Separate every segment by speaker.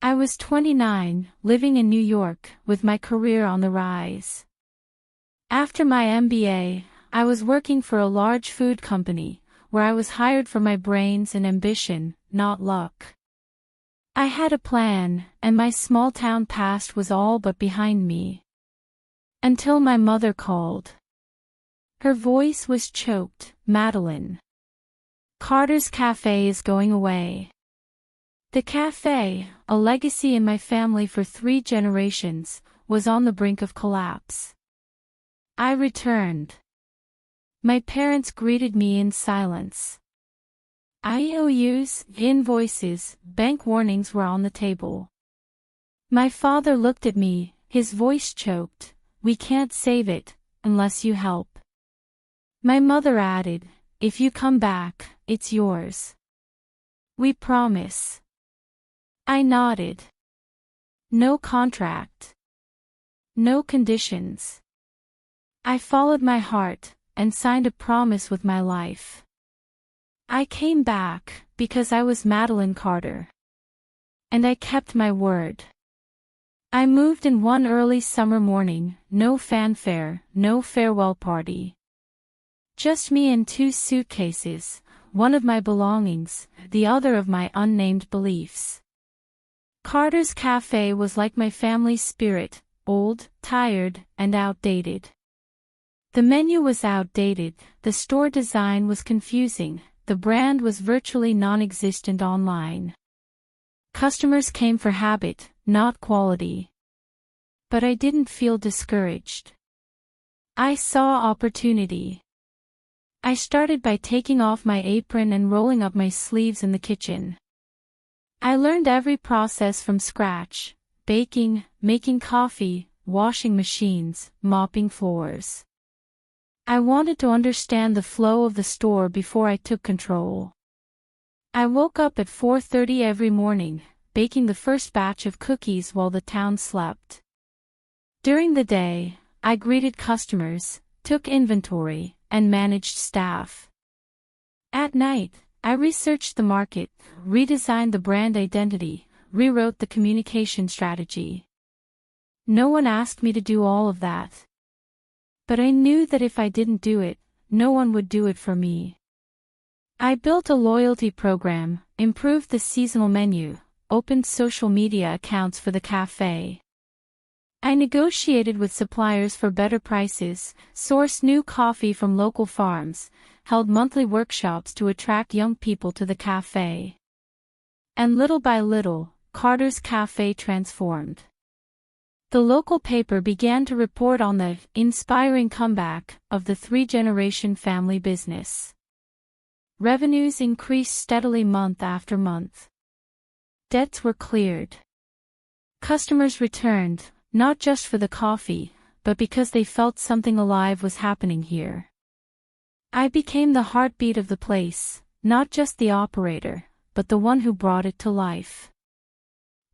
Speaker 1: I was 29, living in New York, with my career on the rise. After my MBA, I was working for a large food company, where I was hired for my brains and ambition, not luck. I had a plan, and my small-town past was all but behind me. Until my mother called. Her voice was choked. "Madeline. Carter's Cafe is going away." The cafe, a legacy in my family for 3 generations, was on the brink of collapse. I returned. My parents greeted me in silence. IOUs, invoices, bank warnings were on the table. My father looked at me, his voice choked. "We can't save it, unless you help." My mother added, "If you come back, it's yours. We promise." I nodded. No contract. No conditions. I followed my heart, and signed a promise with my life. I came back, because I was Madeline Carter. And I kept my word. I moved in one early summer morning, no fanfare, no farewell party. Just me and 2 suitcases, one of my belongings, the other of my unnamed beliefs. Carter's Cafe was like my family's spirit, old, tired, and outdated. The menu was outdated, the store design was confusing, the brand was virtually non-existent online. Customers came for habit, not quality. But I didn't feel discouraged. I saw opportunity. I started by taking off my apron and rolling up my sleeves in the kitchen. I learned every process from scratch: baking, making coffee, washing machines, mopping floors. I wanted to understand the flow of the store before I took control. I woke up at 4:30 every morning, baking the first batch of cookies while the town slept. During the day, I greeted customers, took inventory, and managed staff. At night, I researched the market, redesigned the brand identity, rewrote the communication strategy. No one asked me to do all of that. But I knew that if I didn't do it, no one would do it for me. I built a loyalty program, improved the seasonal menu, opened social media accounts for the cafe. I negotiated with suppliers for better prices, sourced new coffee from local farms, held monthly workshops to attract young people to the cafe. And little by little, Carter's Cafe transformed. The local paper began to report on the inspiring comeback of the 3-generation family business. Revenues increased steadily month after month. Debts were cleared. Customers returned, not just for the coffee, but because they felt something alive was happening here. I became the heartbeat of the place, not just the operator, but the one who brought it to life.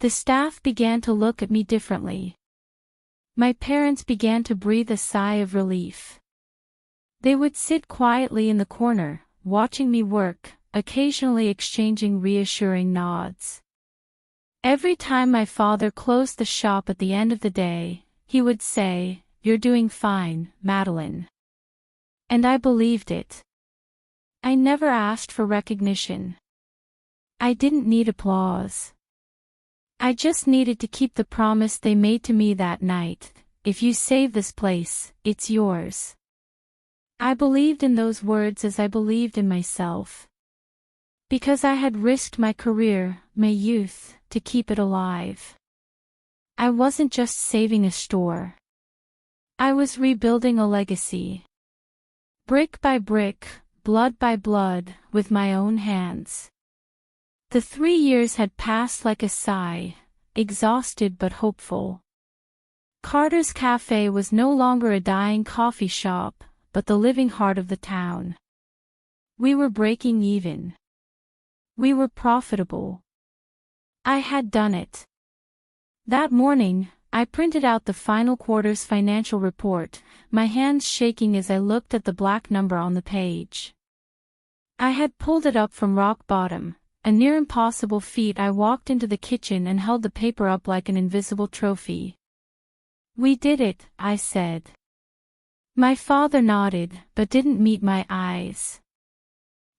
Speaker 1: The staff began to look at me differently. My parents began to breathe a sigh of relief. They would sit quietly in the corner, watching me work, occasionally exchanging reassuring nods. Every time my father closed the shop at the end of the day, he would say, "You're doing fine, Madeline." And I believed it. I never asked for recognition. I didn't need applause. I just needed to keep the promise they made to me that night: "If you save this place, it's yours." I believed in those words as I believed in myself. Because I had risked my career, my youth, to keep it alive. I wasn't just saving a store. I was rebuilding a legacy. Brick by brick, blood by blood, with my own hands. The 3 years had passed like a sigh, exhausted but hopeful. Carter's Cafe was no longer a dying coffee shop, but the living heart of the town. We were breaking even. We were profitable. I had done it. That morning, I printed out the final quarter's financial report, my hands shaking as I looked at the black number on the page. I had pulled it up from rock bottom, a near impossible feat. I walked into the kitchen and held the paper up like an invisible trophy. "We did it," I said. My father nodded, but didn't meet my eyes.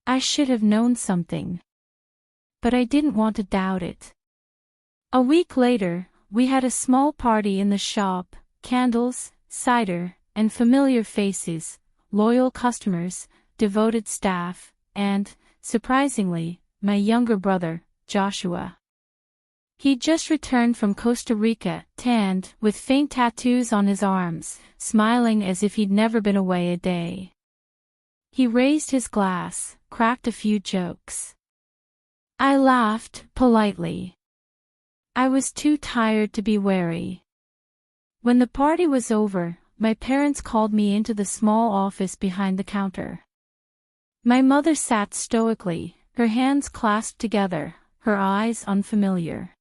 Speaker 1: I should have known something. But I didn't want to doubt it. A week later, we had a small party in the shop, candles, cider, and familiar faces, loyal customers, devoted staff, and, surprisingly, my younger brother, Joshua. He'd just returned from Costa Rica, tanned, with faint tattoos on his arms, smiling as if he'd never been away a day. He raised his glass, cracked a few jokes. I laughed, politely. I was too tired to be wary. When the party was over, my parents called me into the small office behind the counter. My mother sat stoically, her hands clasped together, her eyes unfamiliar.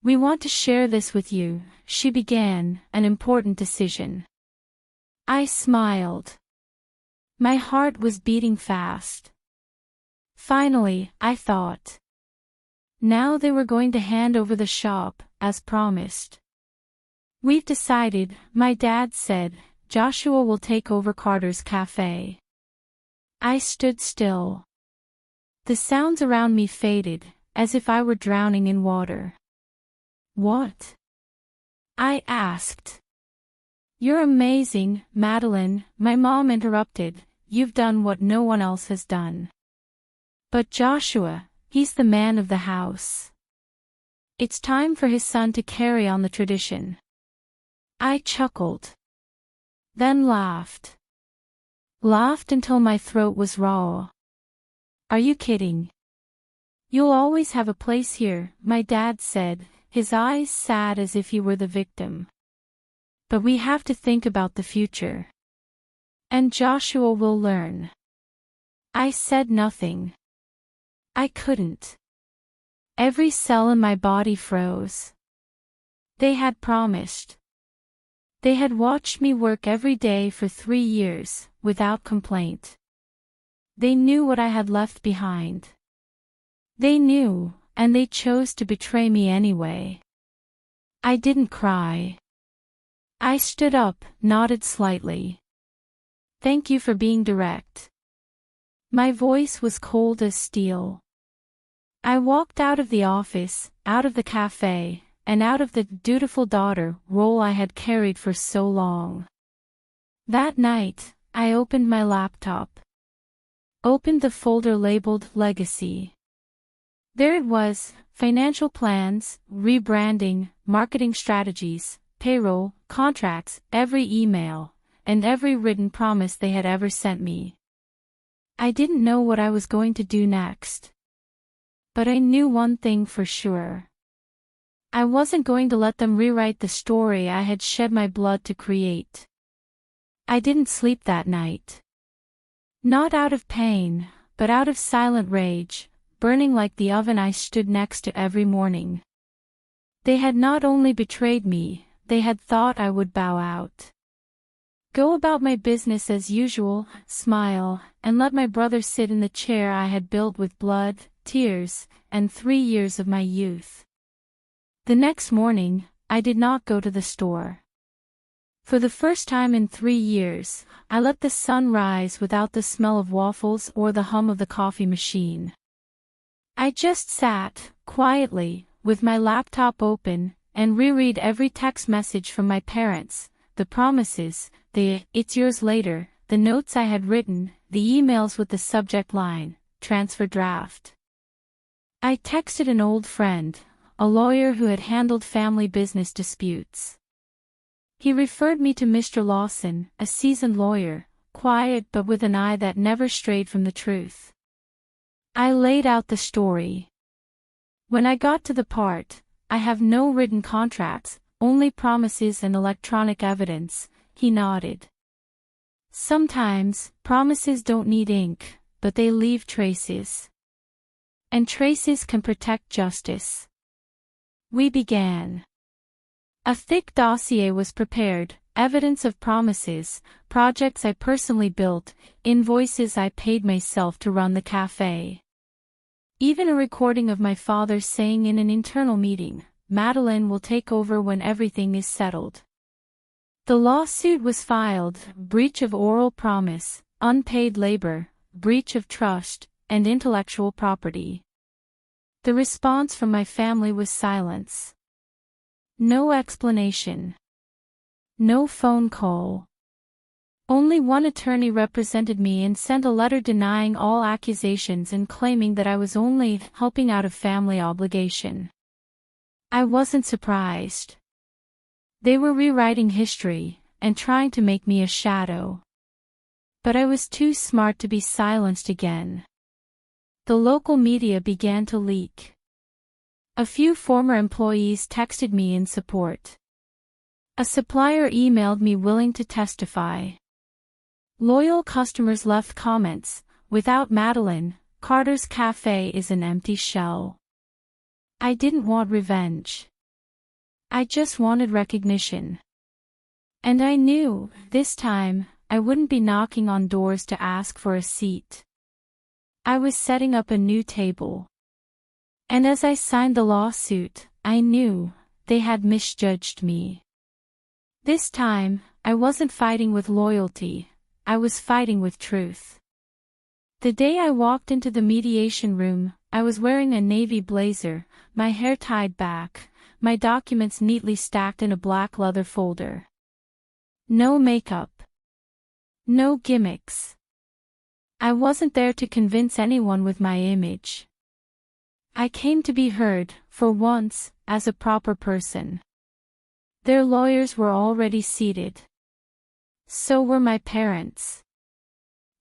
Speaker 1: "We want to share this with you," she began, "an important decision." I smiled. My heart was beating fast. Finally, I thought. Now they were going to hand over the shop, as promised. "We've decided," my dad said, "Joshua will take over Carter's cafe." I stood still. The sounds around me faded, as if I were drowning in water. "What?" I asked. "You're amazing, Madeline," my mom interrupted. "You've done what no one else has done." "But Joshua, he's the man of the house. It's time for his son to carry on the tradition." I chuckled. Then laughed. Laughed until my throat was raw. "Are you kidding? You'll always have a place here," my dad said, his eyes sad as if he were the victim. "But we have to think about the future. And Joshua will learn." I said nothing. I couldn't. Every cell in my body froze. They had promised. They had watched me work every day for 3 years, without complaint. They knew what I had left behind. They knew, and they chose to betray me anyway. I didn't cry. I stood up, nodded slightly. "Thank you for being direct." My voice was cold as steel. I walked out of the office, out of the cafe, and out of the dutiful daughter role I had carried for so long. That night, I opened my laptop. Opened the folder labeled Legacy. There it was, financial plans, rebranding, marketing strategies, payroll, contracts, every email, and every written promise they had ever sent me. I didn't know what I was going to do next. But I knew one thing for sure. I wasn't going to let them rewrite the story I had shed my blood to create. I didn't sleep that night. Not out of pain, but out of silent rage, burning like the oven I stood next to every morning. They had not only betrayed me, they had thought I would bow out. Go about my business as usual, smile, and let my brother sit in the chair I had built with blood, tears, and 3 years of my youth. The next morning, I did not go to the store. For the first time in 3 years, I let the sun rise without the smell of waffles or the hum of the coffee machine. I just sat, quietly, with my laptop open, and reread every text message from my parents, the promises, the "it's yours later," the notes I had written, the emails with the subject line, "transfer draft." I texted an old friend, a lawyer who had handled family business disputes. He referred me to Mr. Lawson, a seasoned lawyer, quiet but with an eye that never strayed from the truth. I laid out the story. When I got to the part, "I have no written contracts, only promises and electronic evidence," he nodded. Sometimes, promises don't need ink, but they leave traces. And traces can protect justice. We began. A thick dossier was prepared, evidence of promises, projects I personally built, invoices I paid myself to run the cafe. Even a recording of my father saying in an internal meeting, "Madeline will take over when everything is settled." The lawsuit was filed: breach of oral promise, unpaid labor, breach of trust, and intellectual property. The response from my family was silence. No explanation. No phone call. Only one attorney represented me and sent a letter denying all accusations and claiming that I was only helping out a family obligation. I wasn't surprised. They were rewriting history and trying to make me a shadow. But I was too smart to be silenced again. The local media began to leak. A few former employees texted me in support. A supplier emailed me willing to testify. Loyal customers left comments: "Without Madeline, Carter's Cafe is an empty shell." I didn't want revenge. I just wanted recognition. And I knew, this time, I wouldn't be knocking on doors to ask for a seat. I was setting up a new table. And as I signed the lawsuit, I knew they had misjudged me. This time, I wasn't fighting with loyalty, I was fighting with truth. The day I walked into the mediation room, I was wearing a navy blazer, my hair tied back, my documents neatly stacked in a black leather folder. No makeup. No gimmicks. I wasn't there to convince anyone with my image. I came to be heard, for once, as a proper person. Their lawyers were already seated. So were my parents.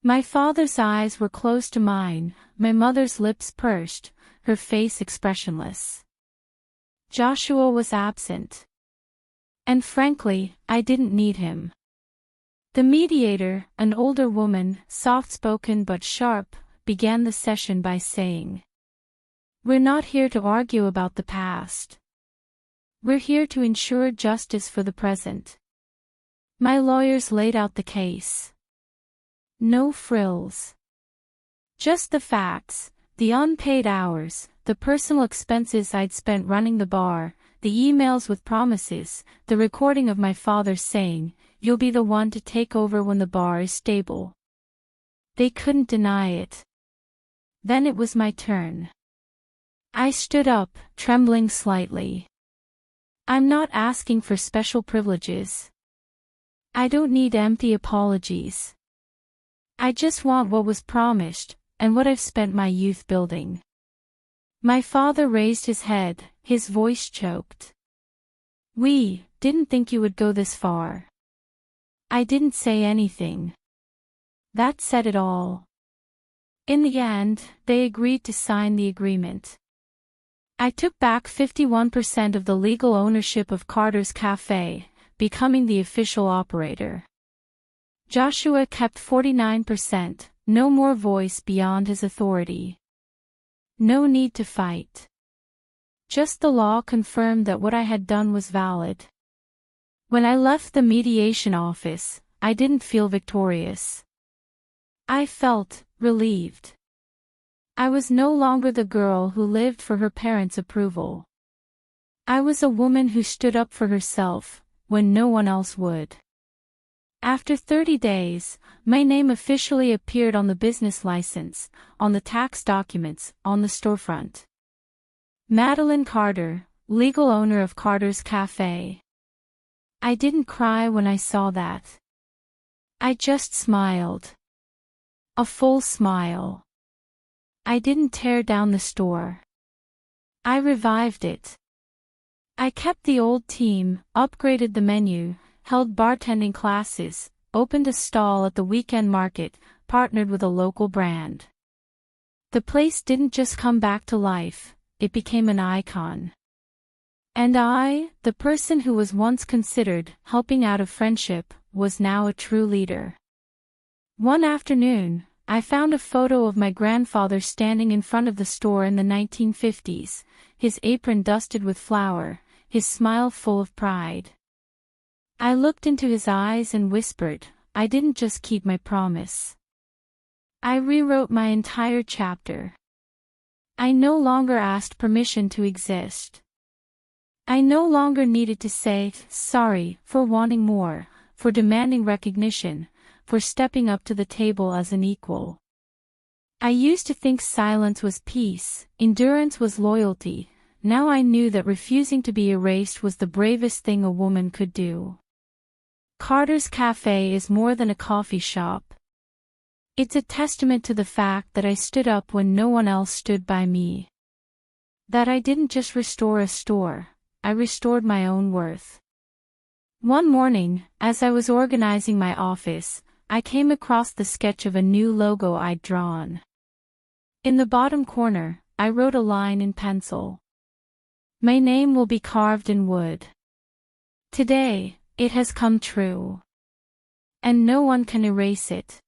Speaker 1: My father's eyes were close to mine, my mother's lips pursed, her face expressionless. Joshua was absent. And frankly, I didn't need him. The mediator, an older woman, soft-spoken but sharp, began the session by saying, "We're not here to argue about the past. We're here to ensure justice for the present." My lawyers laid out the case. No frills. Just the facts, the unpaid hours, the personal expenses I'd spent running the bar, the emails with promises, the recording of my father saying, "You'll be the one to take over when the bar is stable." They couldn't deny it. Then it was my turn. I stood up, trembling slightly. I'm not asking for special privileges. I don't need empty apologies. I just want what was promised, and what I've spent my youth building. My father raised his head, his voice choked. "We didn't think you would go this far." I didn't say anything. That said it all. In the end, they agreed to sign the agreement. I took back 51% of the legal ownership of Carter's Cafe, becoming the official operator. Joshua kept 49%, no more voice beyond his authority. No need to fight. Just the law confirmed that what I had done was valid. When I left the mediation office, I didn't feel victorious. I felt relieved. I was no longer the girl who lived for her parents' approval. I was a woman who stood up for herself, when no one else would. After 30 days, my name officially appeared on the business license, on the tax documents, on the storefront. Madeline Carter, legal owner of Carter's Cafe. I didn't cry when I saw that. I just smiled. A full smile. I didn't tear down the store. I revived it. I kept the old team, upgraded the menu, held bartending classes, opened a stall at the weekend market, partnered with a local brand. The place didn't just come back to life, it became an icon. And I, the person who was once considered helping out of friendship, was now a true leader. One afternoon, I found a photo of my grandfather standing in front of the store in the 1950s, his apron dusted with flour, his smile full of pride. I looked into his eyes and whispered, I didn't just keep my promise. I rewrote my entire chapter. I no longer asked permission to exist. I no longer needed to say sorry for wanting more, for demanding recognition, for stepping up to the table as an equal. I used to think silence was peace, endurance was loyalty. Now I knew that refusing to be erased was the bravest thing a woman could do. Carter's Cafe is more than a coffee shop. It's a testament to the fact that I stood up when no one else stood by me. That I didn't just restore a store, I restored my own worth. One morning, as I was organizing my office, I came across the sketch of a new logo I'd drawn. In the bottom corner, I wrote a line in pencil. My name will be carved in wood. Today, it has come true. And no one can erase it.